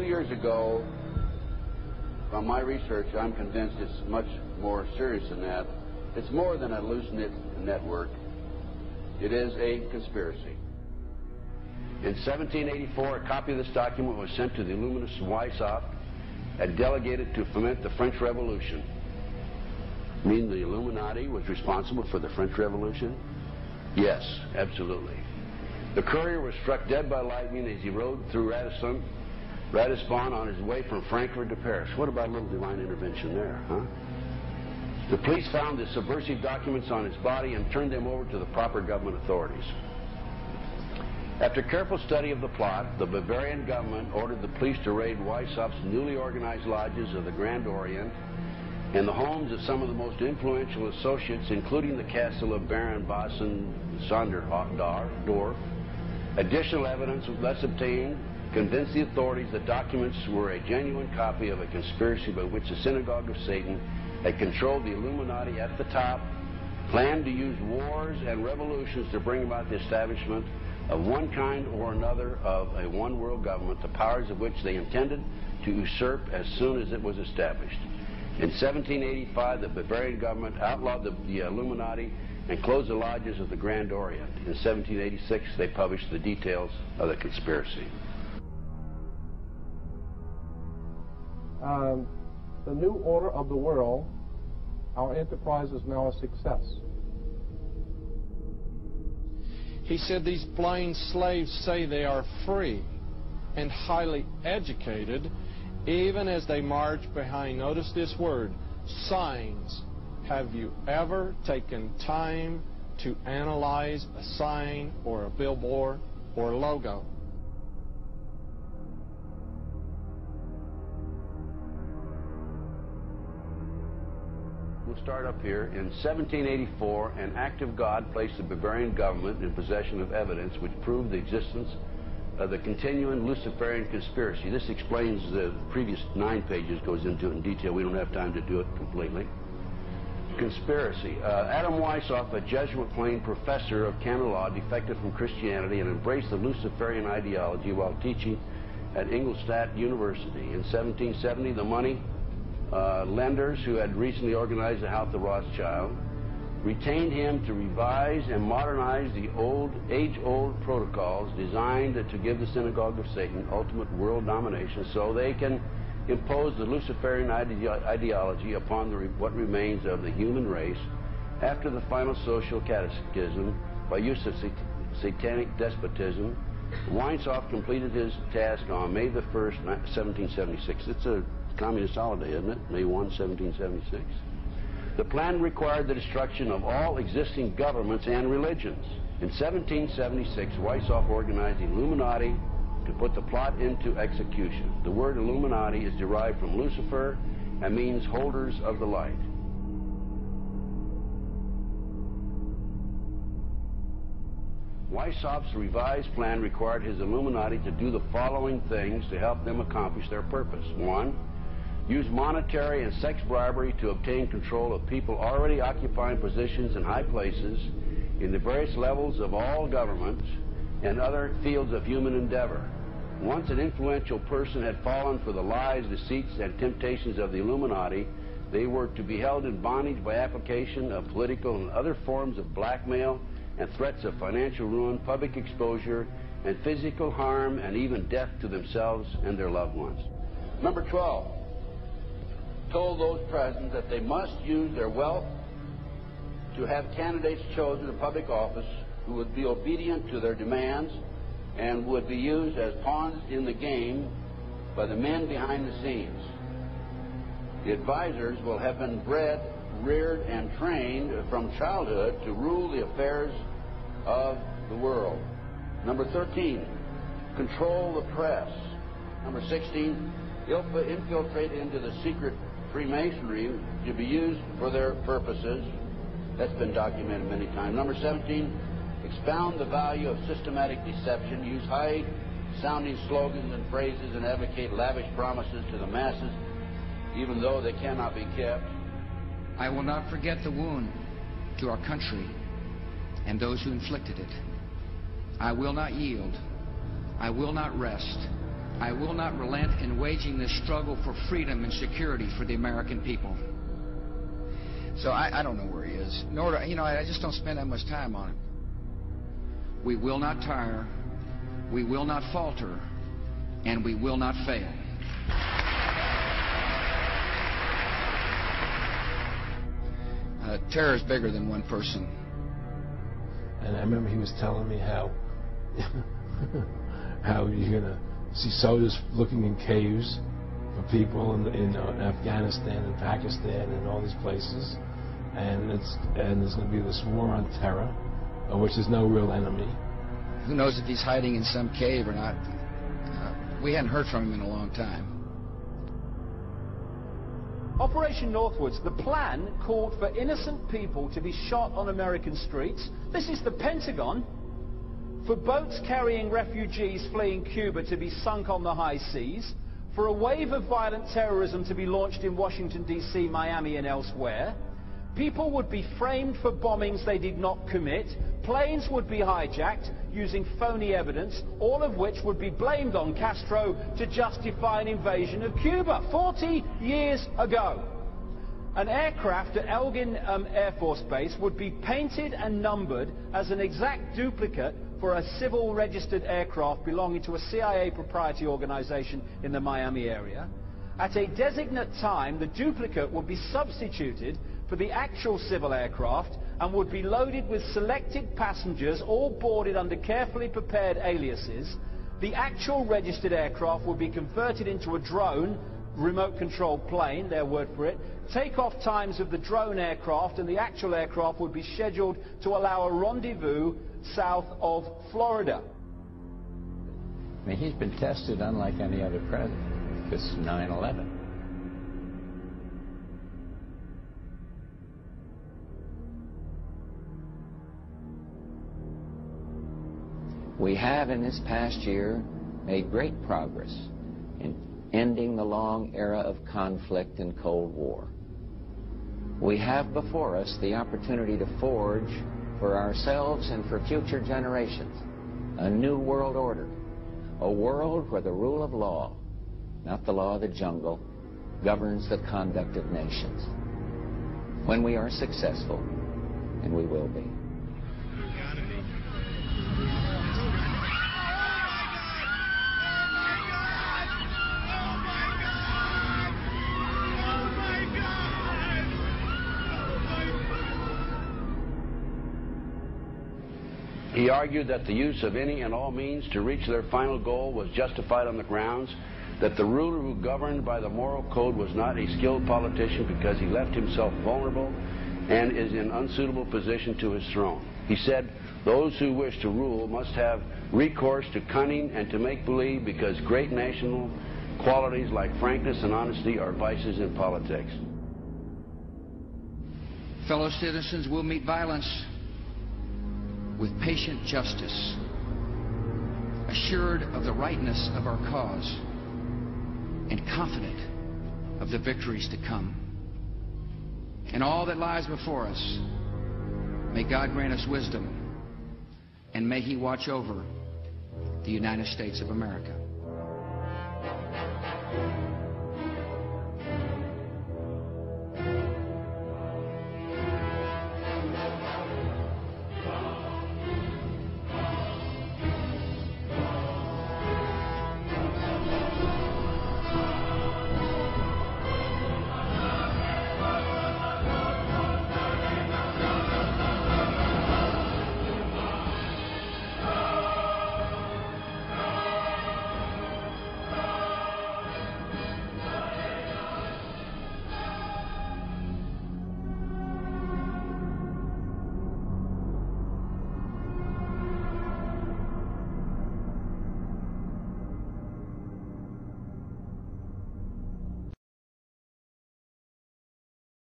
years ago, from my research, I'm convinced it's much more serious than that. It's more than a loose-knit network. It is a conspiracy. In 1784, a copy of this document was sent to the Illuminists Weishaupt and delegated to foment the French Revolution. Mean the Illuminati was responsible for the French Revolution? Yes, absolutely. The courier was struck dead by lightning as he rode through Ratisbon on his way from Frankfurt to Paris. What about a little divine intervention there, huh? The police found the subversive documents on his body and turned them over to the proper government authorities. After careful study of the plot, the Bavarian government ordered the police to raid Weishaupt's newly organized lodges of the Grand Orient and the homes of some of the most influential associates, including the castle of Baron Bassen-Sonderdorf. Additional evidence was thus obtained, convinced the authorities that documents were a genuine copy of a conspiracy by which the Synagogue of Satan had controlled the Illuminati at the top, planned to use wars and revolutions to bring about the establishment of one kind or another of a one-world government, the powers of which they intended to usurp as soon as it was established. In 1785, the Bavarian government outlawed the Illuminati and closed the lodges of the Grand Orient. In 1786, they published the details of the conspiracy. The new order of the world, our enterprise is now a success. He said these blind slaves say they are free and highly educated, even as they march behind, notice this word, signs. Have you ever taken time to analyze a sign or a billboard or a logo? We'll start up here. In 1784, an act of God placed the Bavarian government in possession of evidence which proved the existence of the continuing Luciferian conspiracy. This explains the previous 9 pages, goes into it in detail. We don't have time to do it completely. Conspiracy. Adam Weishaupt, a Jesuit-trained professor of canon law, defected from Christianity and embraced the Luciferian ideology while teaching at Ingolstadt University. In 1770, the money lenders who had recently organized the House of Rothschild retained him to revise and modernize the age-old protocols designed to give the Synagogue of Satan ultimate world domination so they can impose the Luciferian ideology upon what remains of the human race after the final social cataclysm by use of satanic despotism. Weishaupt completed his task on May the 1st, 1776. It's a communist holiday, isn't it? May 1, 1776. The plan required the destruction of all existing governments and religions. In 1776, Weishaupt organized the Illuminati to put the plot into execution. The word Illuminati is derived from Lucifer and means holders of the light. Weishaupt's revised plan required his Illuminati to do the following things to help them accomplish their purpose. 1. Use monetary and sex bribery to obtain control of people already occupying positions in high places in the various levels of all governments and other fields of human endeavor. Once an influential person had fallen for the lies, deceits, and temptations of the Illuminati, they were to be held in bondage by application of political and other forms of blackmail and threats of financial ruin, public exposure, and physical harm, and even death to themselves and their loved ones. Number 12, told those present that they must use their wealth to have candidates chosen to public office who would be obedient to their demands and would be used as pawns in the game by the men behind the scenes. The advisors will have been bred, reared, and trained from childhood to rule the affairs of the world. Number 13, control the press. Number 16, infiltrate into the secret Freemasonry to be used for their purposes. That's been documented many times. Number 17, expound the value of systematic deception, use high-sounding slogans and phrases, and advocate lavish promises to the masses, even though they cannot be kept. I will not forget the wound to our country and those who inflicted it. I will not yield. I will not rest I will not relent in waging this struggle for freedom and security for the American people. So I don't know where he is. Nor do, I just don't spend that much time on him. We will not tire, we will not falter, and we will not fail. Terror is bigger than one person. And I remember he was telling me how you're going to see soldiers looking in caves for people in Afghanistan and Pakistan and all these places, and there's going to be this war on terror, of which there's no real enemy. Who knows if he's hiding in some cave or not? We hadn't heard from him in a long time. Operation Northwoods, the plan called for innocent people to be shot on American streets. This is the Pentagon. For boats carrying refugees fleeing Cuba to be sunk on the high seas. For a wave of violent terrorism to be launched in Washington, D.C., Miami, and elsewhere. People would be framed for bombings they did not commit. Planes would be hijacked using phony evidence, all of which would be blamed on Castro to justify an invasion of Cuba 40 years ago. An aircraft at Elgin Air Force Base would be painted and numbered as an exact duplicate for a civil registered aircraft belonging to a CIA proprietary organization in the Miami area. At a designate time, the duplicate would be substituted for the actual civil aircraft and would be loaded with selected passengers, all boarded under carefully prepared aliases. The actual registered aircraft would be converted into a drone, remote-controlled plane, their word for it. Takeoff times of the drone aircraft and the actual aircraft would be scheduled to allow a rendezvous south of Florida. I mean, he's been tested unlike any other president. This 9/11. We have in this past year made great progress in ending the long era of conflict and Cold War. We have before us the opportunity to forge for ourselves and for future generations a new world order, a world where the rule of law, not the law of the jungle, governs the conduct of nations. When we are successful, and we will be. He argued that the use of any and all means to reach their final goal was justified on the grounds that the ruler who governed by the moral code was not a skilled politician because he left himself vulnerable and is in unsuitable position to his throne. He said those who wish to rule must have recourse to cunning and to make-believe because great national qualities like frankness and honesty are vices in politics. Fellow citizens will meet violence with patient justice, assured of the rightness of our cause, and confident of the victories to come. In all that lies before us, may God grant us wisdom, and may He watch over the United States of America.